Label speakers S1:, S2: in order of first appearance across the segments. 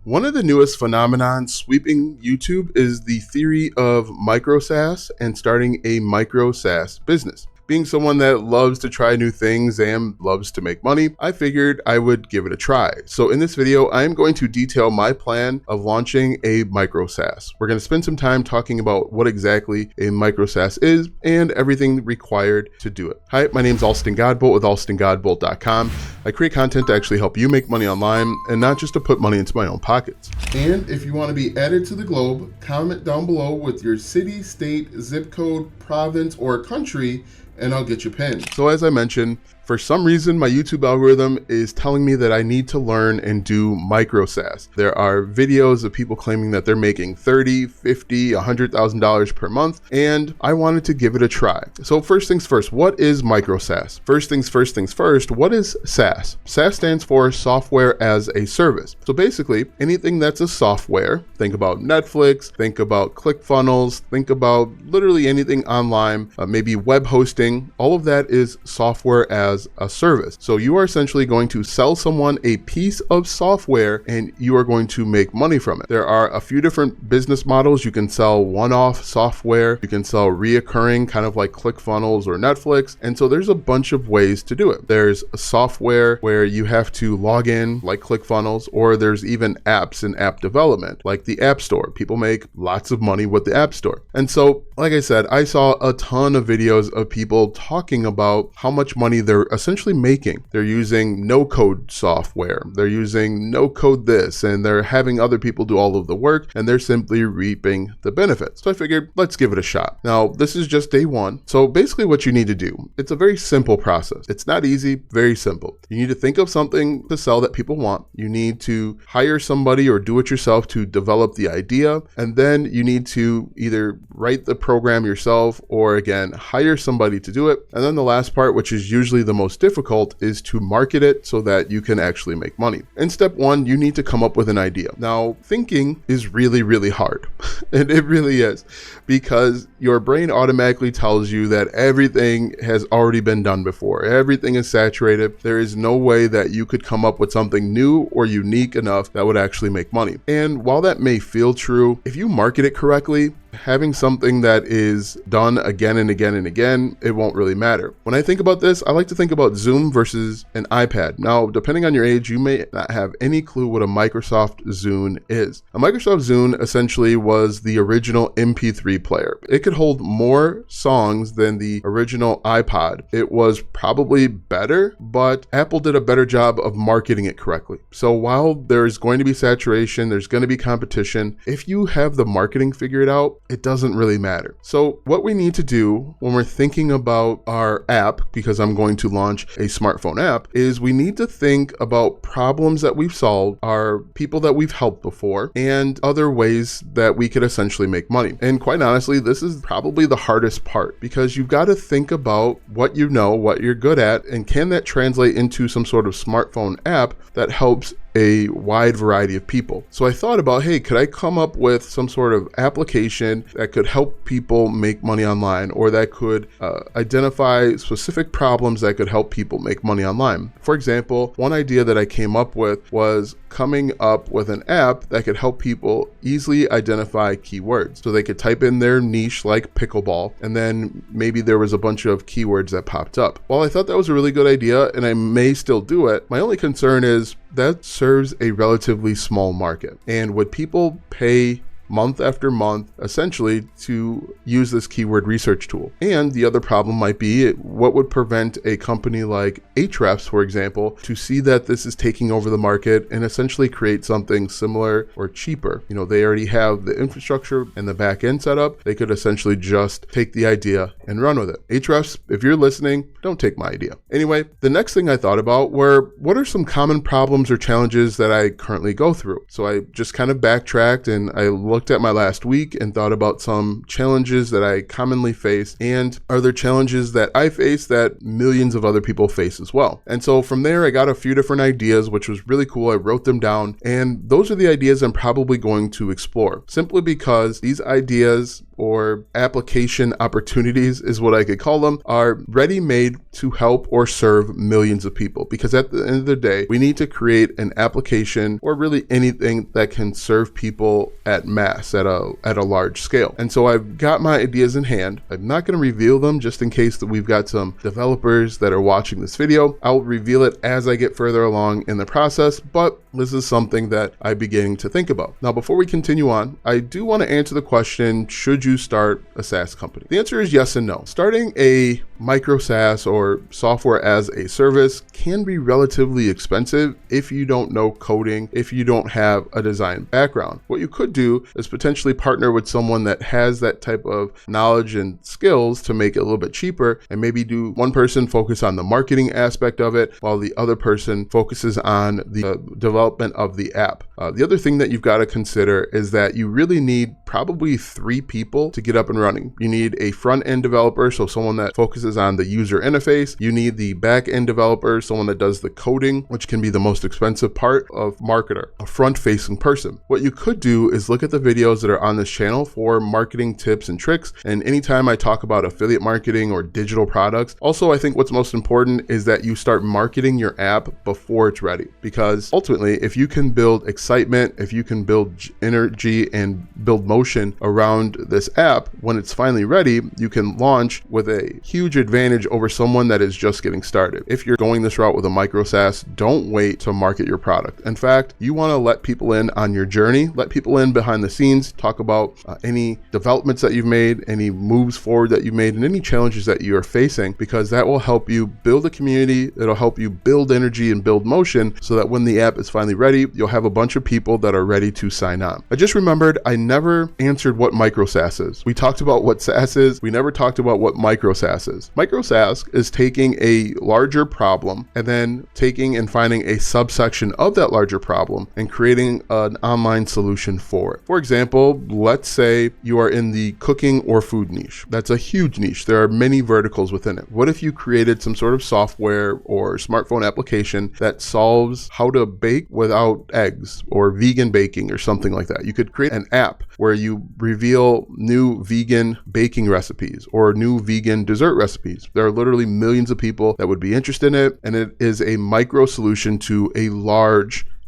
S1: One of the newest phenomenons sweeping YouTube is the theory of micro SaaS and starting a micro SaaS business. Being someone that loves to try new things and loves to make money, I figured I would give it a try. So in this video, I'm going to detail my plan of launching a micro SaaS. We're going to spend some time talking about what exactly a micro SaaS is and everything required to do it. Hi, my name is Alston Godbolt with alstongodbolt.com. I create content to actually help you make money online and not just to put money into my own pockets. And if you want to be added to the globe, comment down below with your city, state, zip code, province, or country, and I'll get you pinned. So as I mentioned, for some reason, my YouTube algorithm is telling me that I need to learn and do micro SaaS. There are videos of people claiming that they're making $30,000, $50,000, $100,000 per month, and I wanted to give it a try. So first things first, what is micro SaaS? First things first, what is SaaS? SaaS stands for software as a service. So basically, anything that's a software, think about Netflix, think about ClickFunnels, think about literally anything online, maybe web hosting, all of that is software as a service. So you are essentially going to sell someone a piece of software and you are going to make money from it. There are a few different business models. You can sell one-off software, you can sell reoccurring, kind of like ClickFunnels or Netflix. And so there's a bunch of ways to do it. There's software where you have to log in like ClickFunnels, or there's even apps and app development like the App Store. People make lots of money with the App Store. And so, like I said, I saw a ton of videos of people talking about how much money they're essentially making. They're using no-code software, they're using no-code this, and they're having other people do all of the work, and they're simply reaping the benefits. So I figured, let's give it a shot. Now, this is just day one. So basically what you need to do, it's a very simple process. It's not easy, very simple. You need to think of something to sell that people want. You need to hire somebody or do it yourself to develop the idea, and then you need to either write the program yourself or again, hire somebody to do it. And then the last part, which is usually the most difficult, is to market it so that you can actually make money. In step one, you need to come up with an idea. Now, thinking is really, really hard. And it really is, because your brain automatically tells you that everything has already been done before. Everything is saturated. There is no way that you could come up with something new or unique enough that would actually make money. And while that may feel true, if you market it correctly, having something that is done again and again and again, it won't really matter. When I think about this, I like to think about Zoom versus an iPad. Now, depending on your age, you may not have any clue what a Microsoft Zune is. A Microsoft Zune essentially was the original MP3 player. It could hold more songs than the original iPod. It was probably better, but Apple did a better job of marketing it correctly. So while there's going to be saturation, there's going to be competition, if you have the marketing figured out, it doesn't really matter. So what we need to do when we're thinking about our app, because I'm going to launch a smartphone app, is we need to think about problems that we've solved, our people that we've helped before, and other ways that we could essentially make money. And quite honestly, this is probably the hardest part, because you've got to think about what you know, what you're good at, and can that translate into some sort of smartphone app that helps a wide variety of people. So I thought about, hey, could I come up with some sort of application that could help people make money online, or that could identify specific problems that could help people make money online? For example, one idea that I came up with was coming up with an app that could help people easily identify keywords. So they could type in their niche like pickleball, and then maybe there was a bunch of keywords that popped up. While I thought that was a really good idea, and I may still do it, my only concern is that serves a relatively small market. And would people pay month after month, essentially, to use this keyword research tool? And the other problem might be, what would prevent a company like Ahrefs, for example, to see that this is taking over the market and essentially create something similar or cheaper? You know, they already have the infrastructure and the back end set up. They could essentially just take the idea and run with it. Ahrefs, if you're listening, don't take my idea. Anyway, the next thing I thought about were, what are some common problems or challenges that I currently go through? So I just kind of backtracked and I looked at my last week and thought about some challenges that I commonly face, and are there challenges that I face that millions of other people face as well. And so from there, I got a few different ideas, which was really cool. I wrote them down, and those are the ideas I'm probably going to explore, simply because these ideas or application opportunities is what I could call them, are ready-made to help or serve millions of people, because at the end of the day, we need to create an application or really anything that can serve people at mass, at a large scale. And so I've got my ideas in hand. I'm not going to reveal them just in case that we've got some developers that are watching this video. I'll reveal it as I get further along in the process, but this is something that I'm beginning to think about. Now, before we continue on, I do want to answer the question, should you start a SaaS company? The answer is yes and no. Starting a micro SaaS or software as a service can be relatively expensive if you don't know coding, if you don't have a design background. What you could do is potentially partner with someone that has that type of knowledge and skills to make it a little bit cheaper, and maybe do one person focus on the marketing aspect of it while the other person focuses on the development of the app. The other thing that you've got to consider is that you really need probably 3 people to get up and running. You need a front-end developer, so someone that focuses on the user interface. You need the back-end developer, someone that does the coding, which can be the most expensive part of marketer, a front-facing person. What you could do is look at the videos that are on this channel for marketing tips and tricks. And anytime I talk about affiliate marketing or digital products, also I think what's most important is that you start marketing your app before it's ready. Because ultimately, if you can build excitement, if you can build energy and build motion around this app, when it's finally ready, you can launch with a huge advantage over someone that is just getting started. If you're going this route with a micro SaaS, don't wait to market your product. In fact, you want to let people in on your journey, let people in behind the scenes, talk about any developments that you've made, any moves forward that you've made, and any challenges that you are facing, because that will help you build a community. It'll help you build energy and build motion so that when the app is finally ready, you'll have a bunch of people that are ready to sign on. I just remembered I never answered what micro SaaS is. We talked about what SaaS is. We never talked about what micro SaaS is. Micro SaaS is taking a larger problem and then taking and finding a subsection of that larger problem and creating an online solution for it. For example, let's say you are in the cooking or food niche. That's a huge niche. There are many verticals within it. What if you created some sort of software or smartphone application that solves how to bake without eggs, or vegan baking or something like that? You could create an app where you reveal new vegan baking recipes or new vegan dessert recipes. There are literally millions of people that would be interested in it, and it is a micro solution to a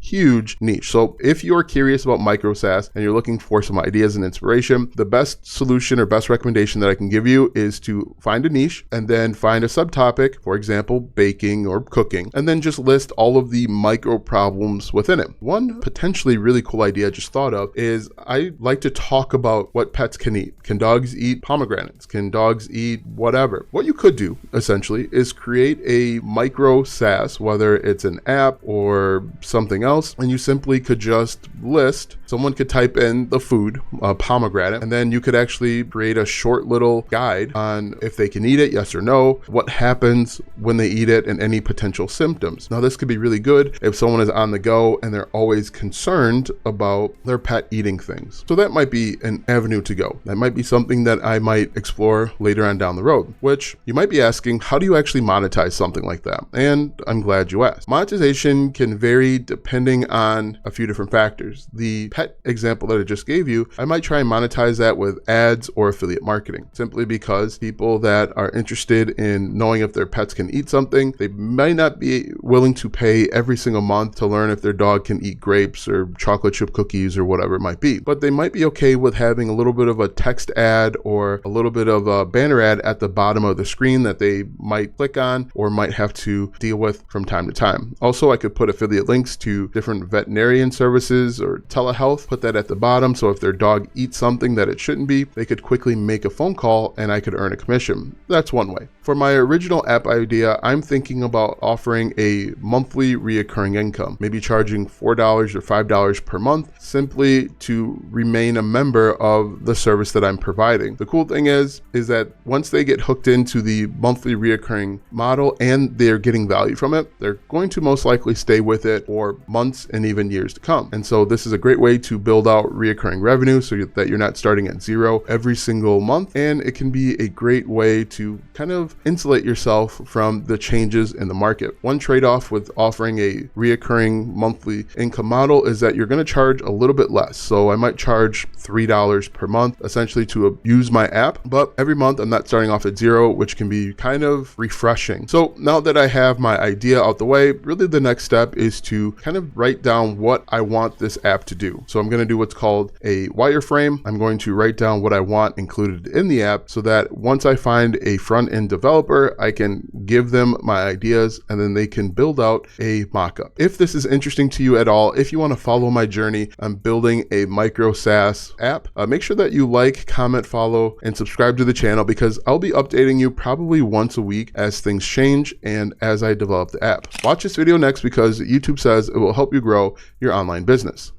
S1: huge niche. So if you're curious about micro SaaS and you're looking for some ideas and inspiration, the best solution or best recommendation that I can give you is to find a niche and then find a subtopic, for example, baking or cooking, and then just list all of the micro problems within it. One potentially really cool idea I just thought of is I like to talk about what pets can eat. Can dogs eat pomegranates? Can dogs eat whatever? What you could do essentially is create a micro SaaS, whether it's an app or something else, and you simply could just list, someone could type in the food, pomegranate, and then you could actually create a short little guide on if they can eat it, yes or no, what happens when they eat it, and any potential symptoms. Now, this could be really good if someone is on the go and they're always concerned about their pet eating things. So that might be an avenue to go. That might be something that I might explore later on down the road, which you might be asking, how do you actually monetize something like that? And I'm glad you asked. Monetization can vary depending on a few different factors. The pet example that I just gave you, I might try and monetize that with ads or affiliate marketing, simply because people that are interested in knowing if their pets can eat something, they might not be willing to pay every single month to learn if their dog can eat grapes or chocolate chip cookies or whatever it might be. But they might be okay with having a little bit of a text ad or a little bit of a banner ad at the bottom of the screen that they might click on or might have to deal with from time to time. Also, I could put affiliate links to different veterinarian services or telehealth, put that at the bottom, so if their dog eats something that it shouldn't be, they could quickly make a phone call and I could earn a commission. That's one way. For my original app idea, I'm thinking about offering a monthly reoccurring income, maybe charging $4 or $5 per month, simply to remain a member of the service that I'm providing. The cool thing is that once they get hooked into the monthly reoccurring model and they're getting value from it, they're going to most likely stay with it for months and even years to come. And so this is a great way to build out reoccurring revenue so that you're not starting at zero every single month. And it can be a great way to kind of insulate yourself from the changes in the market. One trade-off with offering a reoccurring monthly income model is that you're going to charge a little bit less. So I might charge $3 per month essentially to use my app, but every month I'm not starting off at zero, which can be kind of refreshing. So now that I have my idea out the way, really the next step is to kind of write down what I want this app to do. So I'm going to do what's called a wireframe. I'm going to write down what I want included in the app so that once I find a front-end developer, I can give them my ideas and then they can build out a mock-up. If this is interesting to you at all, if you want to follow my journey on building a micro SaaS app, make sure that you like, comment, follow, and subscribe to the channel because I'll be updating you probably once a week as things change and as I develop the app. Watch this video next because YouTube says it will help you grow your online business.